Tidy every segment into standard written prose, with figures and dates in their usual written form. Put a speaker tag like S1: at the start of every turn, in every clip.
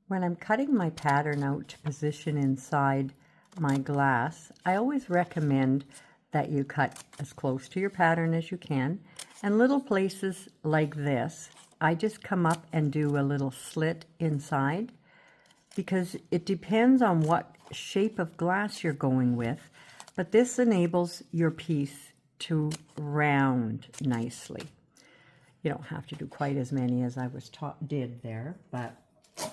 S1: When I'm cutting my pattern out to position inside my glass, I always recommend that you cut as close to your pattern as you can. And little places like this, I just come up and do a little slit inside, because it depends on what shape of glass you're going with, but this enables your piece to round nicely. You don't have to do quite as many as I did there, but,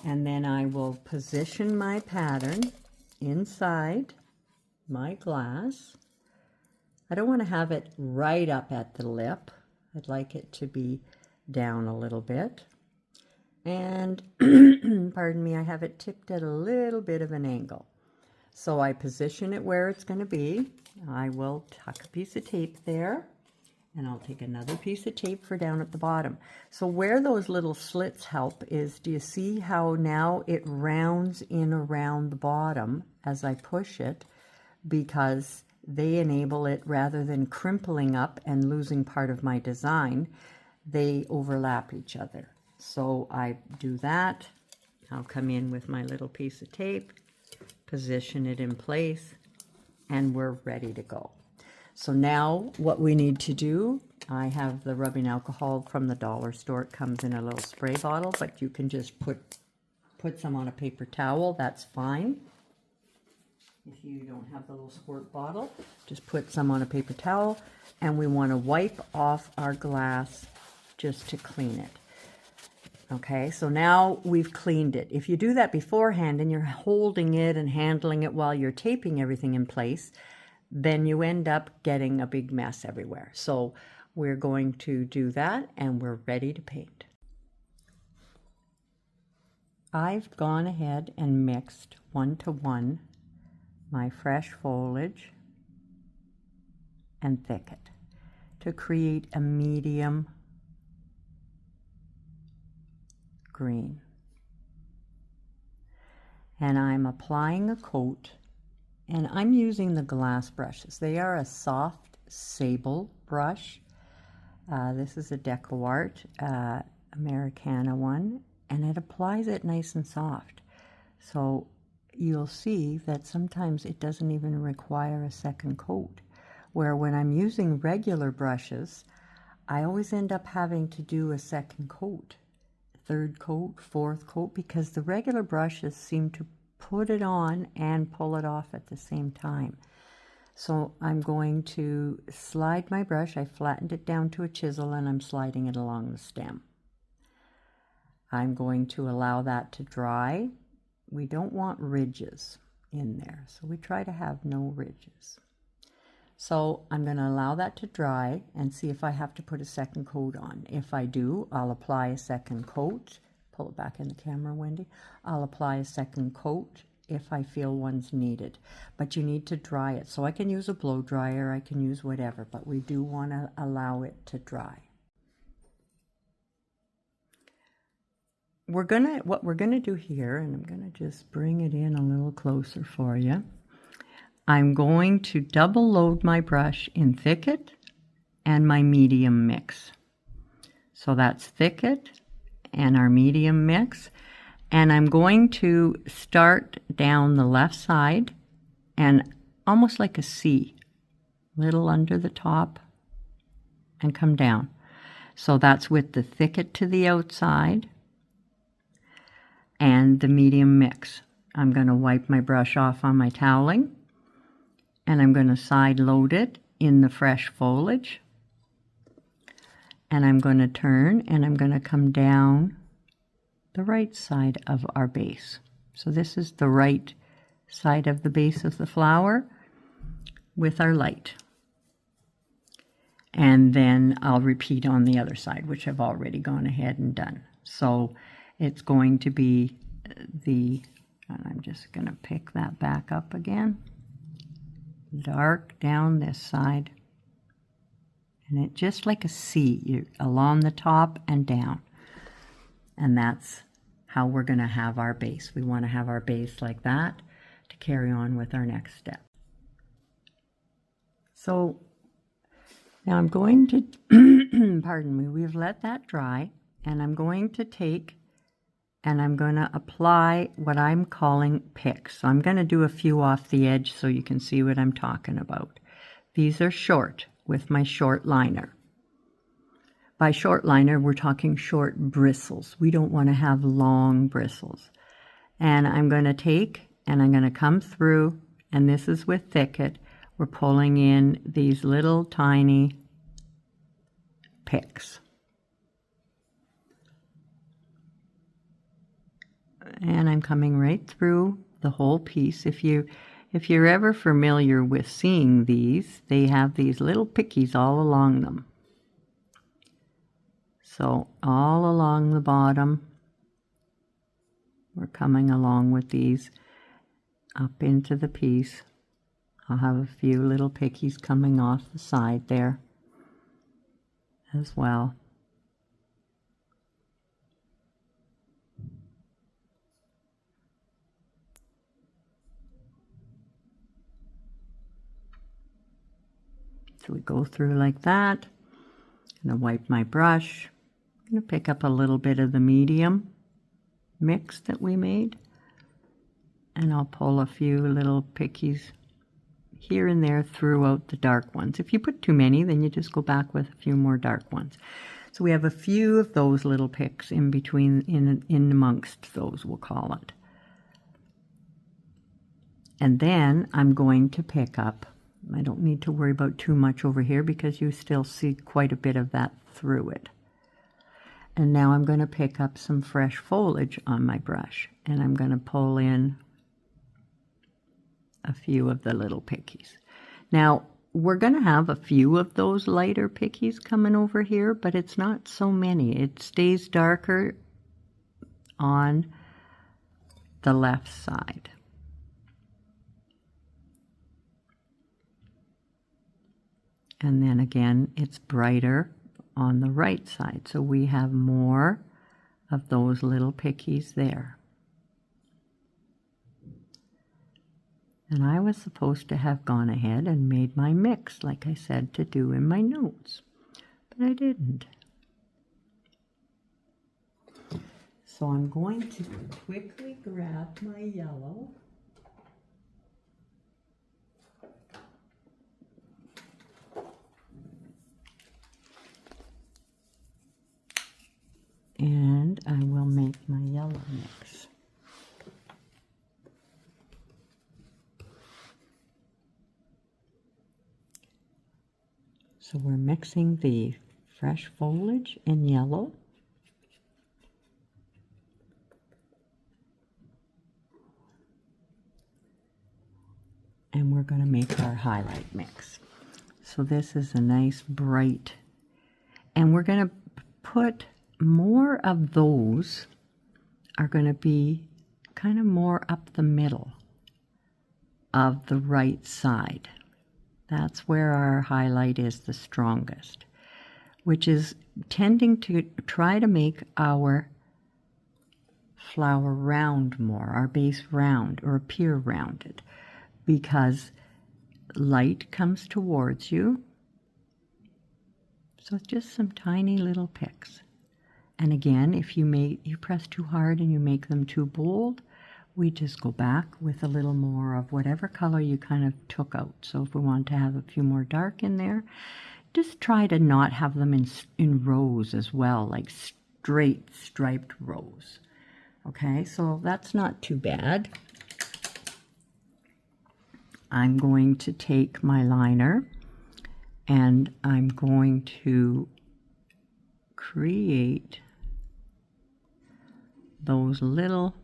S1: and then I will position my pattern inside my glass. I don't want to have it right up at the lip. I'd like it to be down a little bit. And pardon me, I have it tipped at a little bit of an angle. So I position it where it's going to be. I will tuck a piece of tape there, and I'll take another piece of tape for down at the bottom. So where those little slits help is, do you see how now it rounds in around the bottom as I push it, because they enable it, rather than crimpling up and losing part of my design, they overlap each other. So I do that. I'll come in with my little piece of tape, position it in place, and we're ready to go. So now what we need to do, I have the rubbing alcohol from the dollar store. It comes in a little spray bottle, but you can just put some on a paper towel. That's fine. If you don't have the little squirt bottle, just put some on a paper towel, and we want to wipe off our glass just to clean it. Okay, so now we've cleaned it. If you do that beforehand and you're holding it and handling it while you're taping everything in place, then you end up getting a big mess everywhere. So we're going to do that, and we're ready to paint. I've gone ahead and mixed 1-to-1 my fresh foliage and thicket to create a medium green. And I'm applying a coat, and I'm using the glass brushes. They are a soft sable brush. This is a Deco Art Americana one, and it applies it nice and soft. So you'll see that sometimes it doesn't even require a second coat, where when I'm using regular brushes, I always end up having to do a second coat, third coat, fourth coat, because the regular brushes seem to put it on and pull it off at the same time. So I'm going to slide my brush. I flattened it down to a chisel, and I'm sliding it along the stem. I'm going to allow that to dry. We don't want ridges in there, so we try to have no ridges. So I'm going to allow that to dry and see if I have to put a second coat on. If I do, I'll apply a second coat. Pull it back in the camera, Wendy. I'll apply a second coat if I feel one's needed. But you need to dry it. So I can use a blow dryer, I can use whatever, but we do want to allow it to dry. What we're gonna do here, and I'm gonna just bring it in a little closer for you. I'm going to double load my brush in thicket and my medium mix. So that's thicket and our medium mix. And I'm going to start down the left side and almost like a C, little under the top, and come down. So that's with the thicket to the outside and the medium mix. I'm going to wipe my brush off on my toweling, and I'm going to side load it in the fresh foliage, and I'm going to turn, and I'm going to come down the right side of our base. So this is the right side of the base of the flower with our light. And then I'll repeat on the other side, which I've already gone ahead and done. So it's going to be and I'm just going to pick that back up again, dark down this side, and it just like a C, along the top and down. And that's how we're going to have our base. We want to have our base like that to carry on with our next step. So now I'm going to, pardon me, we've let that dry, and I'm going to take and I'm going to apply what I'm calling picks. So I'm going to do a few off the edge so you can see what I'm talking about. These are short with my short liner. By short liner, we're talking short bristles. We don't want to have long bristles. And I'm going to take and I'm going to come through, and this is with thicket. We're pulling in these little tiny picks. And I'm coming right through the whole piece. If you're ever familiar with seeing these, they have these little pickies all along them. So all along the bottom, we're coming along with these up into the piece. I'll have a few little pickies coming off the side there as well. So we go through like that. I'm going to wipe my brush. I'm going to pick up a little bit of the medium mix that we made. And I'll pull a few little pickies here and there throughout the dark ones. If you put too many, then you just go back with a few more dark ones. So we have a few of those little picks in between, in amongst those, we'll call it. And then I'm going to pick up, I don't need to worry about too much over here because you still see quite a bit of that through it. And now I'm going to pick up some fresh foliage on my brush, and I'm going to pull in a few of the little pickies. Now, we're going to have a few of those lighter pickies coming over here, but it's not so many. It stays darker on the left side. And then again, it's brighter on the right side. So we have more of those little pickies there. And I was supposed to have gone ahead and made my mix, like I said to do in my notes, but I didn't. So I'm going to quickly grab my yellow. And I will make my yellow mix. So we're mixing the fresh foliage in yellow. And we're going to make our highlight mix. So this is a nice bright, and we're going to put more of those are going to be kind of more up the middle of the right side. That's where our highlight is the strongest, which is tending to try to make our flower round more, our base round or appear rounded, because light comes towards you. So just some tiny little picks. And again, if you press too hard and you make them too bold, we just go back with a little more of whatever color you kind of took out. So if we want to have a few more dark in there, just try to not have them in rows as well, like straight striped rows. Okay, so that's not too bad. I'm going to take my liner and I'm going to create those little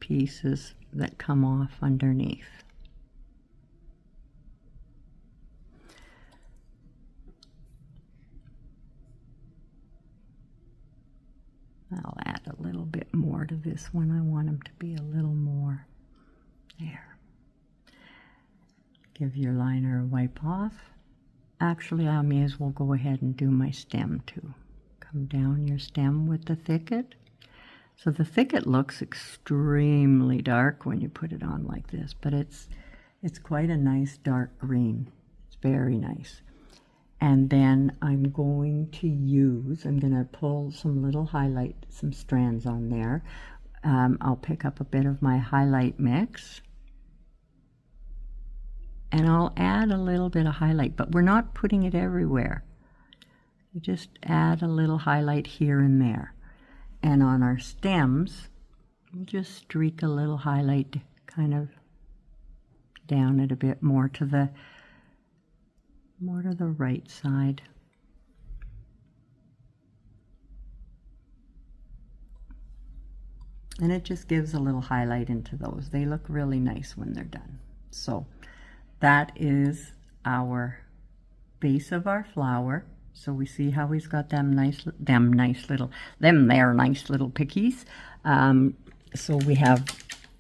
S1: pieces that come off underneath. I'll add a little bit more to this one. I want them to be a little more there. Give your liner a wipe off. Actually, I may as well go ahead and do my stem too. Come down your stem with the thicket. So the thicket looks extremely dark when you put it on like this, but it's quite a nice dark green. It's very nice. And then I'm going to pull some little highlight, some strands on there I'll pick up a bit of my highlight mix and I'll add a little bit of highlight, but we're not putting it everywhere. You just add a little highlight here and there. And on our stems, we'll just streak a little highlight kind of down it a bit more to the right side. And it just gives a little highlight into those. They look really nice when they're done. So that is our base of our flower. So we see how he's got them nice little pickies. So we have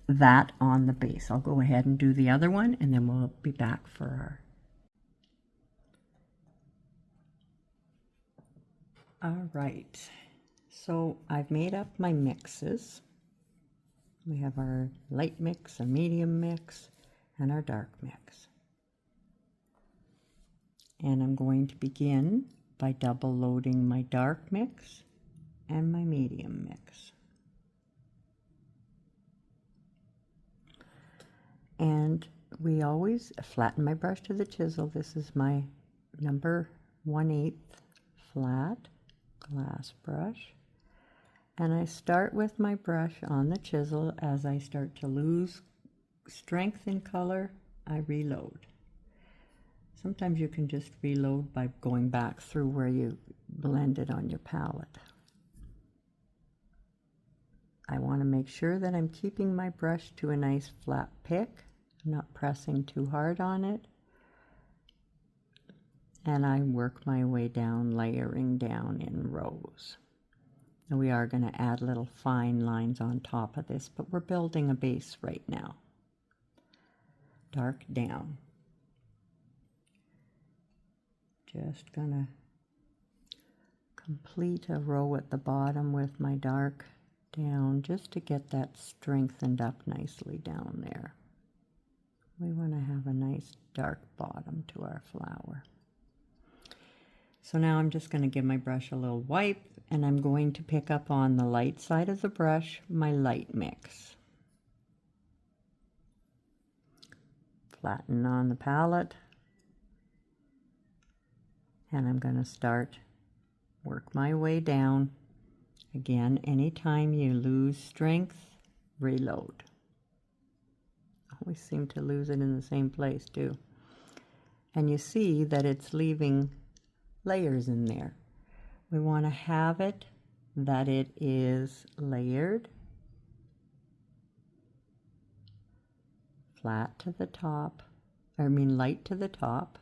S1: that on the base. I'll go ahead and do the other one and then we'll be back for our... All right, so I've made up my mixes. We have our light mix, a medium mix, and our dark mix. And I'm going to begin by double loading my dark mix and my medium mix. And we always flatten my brush to the chisel. This is my number 1/8 flat glass brush. And I start with my brush on the chisel. As I start to lose strength in color, I reload. Sometimes you can just reload by going back through where you blended on your palette. I want to make sure that I'm keeping my brush to a nice flat pick, not pressing too hard on it. And I work my way down, layering down in rows. And we are going to add little fine lines on top of this, but we're building a base right now. Dark down. Just gonna complete a row at the bottom with my dark down, just to get that strengthened up nicely down there. We want to have a nice dark bottom to our flower. So now I'm just going to give my brush a little wipe, and I'm going to pick up on the light side of the brush my light mix. Flatten on the palette. And I'm going to start, work my way down. Again, anytime you lose strength, reload. Always seem to lose it in the same place too. And you see that it's leaving layers in there. We want to have it that it is layered, flat to the top, light to the top,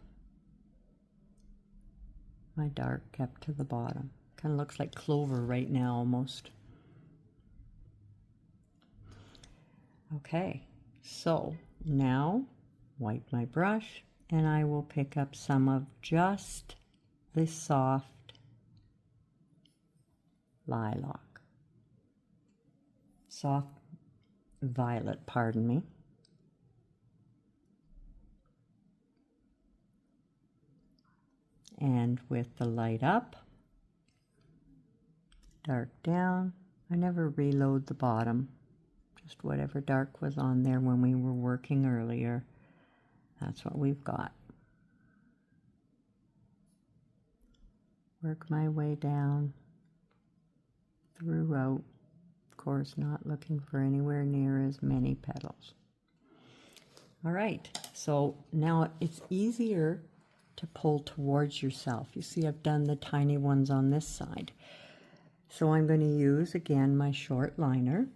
S1: my dark kept to the bottom. Kind of looks like clover right now almost. Okay, so now wipe my brush and I will pick up some of just this soft lilac. Soft violet, pardon me. And with the light up, dark down, I never reload the bottom, just whatever dark was on there when we were working earlier, that's what we've got. Work my way down, throughout, of course not looking for anywhere near as many petals. All right, so now it's easier to pull towards yourself. You see I've done the tiny ones on this side. So I'm going to use again my short liner,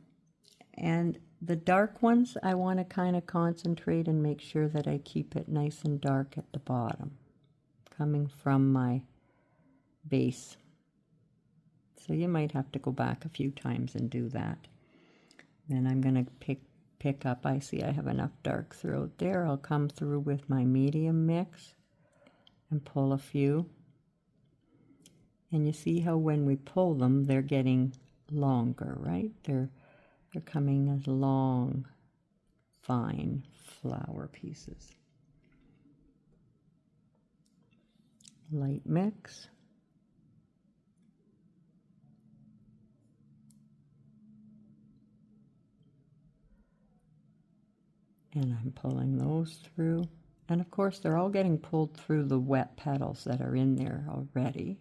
S1: and the dark ones I want to kind of concentrate and make sure that I keep it nice and dark at the bottom, coming from my base. So you might have to go back a few times and do that. Then I'm going to pick up, I see I have enough dark throughout there. I'll come through with my medium mix and pull a few. And you see how when we pull them, they're getting longer, right? They're coming as long, fine flower pieces. Light mix. And I'm pulling those through. And of course, they're all getting pulled through the wet petals that are in there already,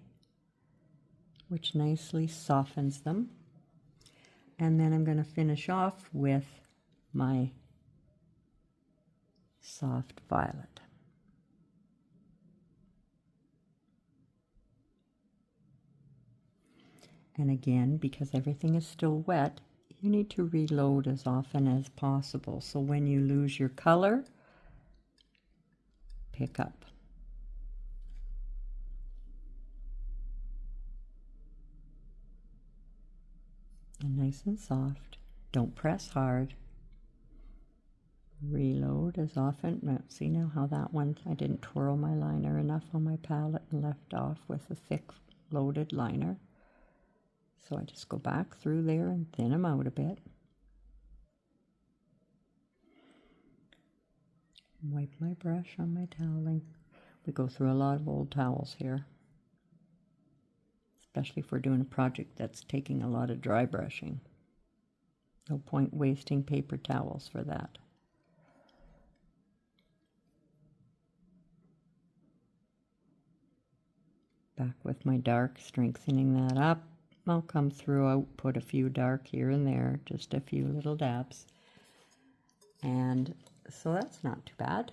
S1: which nicely softens them. And then I'm going to finish off with my soft violet. And again, because everything is still wet, you need to reload as often as possible. So when you lose your color, pick up. And nice and soft. Don't press hard. Reload as often. Now, see now how that one, I didn't twirl my liner enough on my palette and left off with a thick loaded liner. So I just go back through there and thin them out a bit. Wipe my brush on my toweling. We go through a lot of old towels here, especially if we're doing a project that's taking a lot of dry brushing. No point wasting paper towels for that. Back with my dark, strengthening that up. I'll come through, I'll put a few dark here and there, just a few little dabs. And so that's not too bad.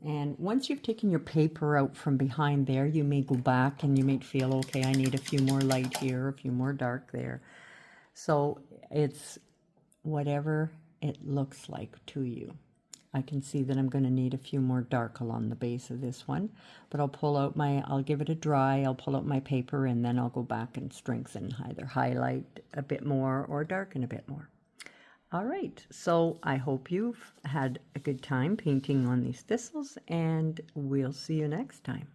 S1: And once you've taken your paper out from behind there, you may go back and you may feel, okay, I need a few more light here, a few more dark there. So it's whatever it looks like to you. I can see that I'm going to need a few more dark along the base of this one, but I'll give it a dry, I'll pull out my paper, and then I'll go back and strengthen, either highlight a bit more or darken a bit more. All right, so I hope you've had a good time painting on these thistles, and we'll see you next time.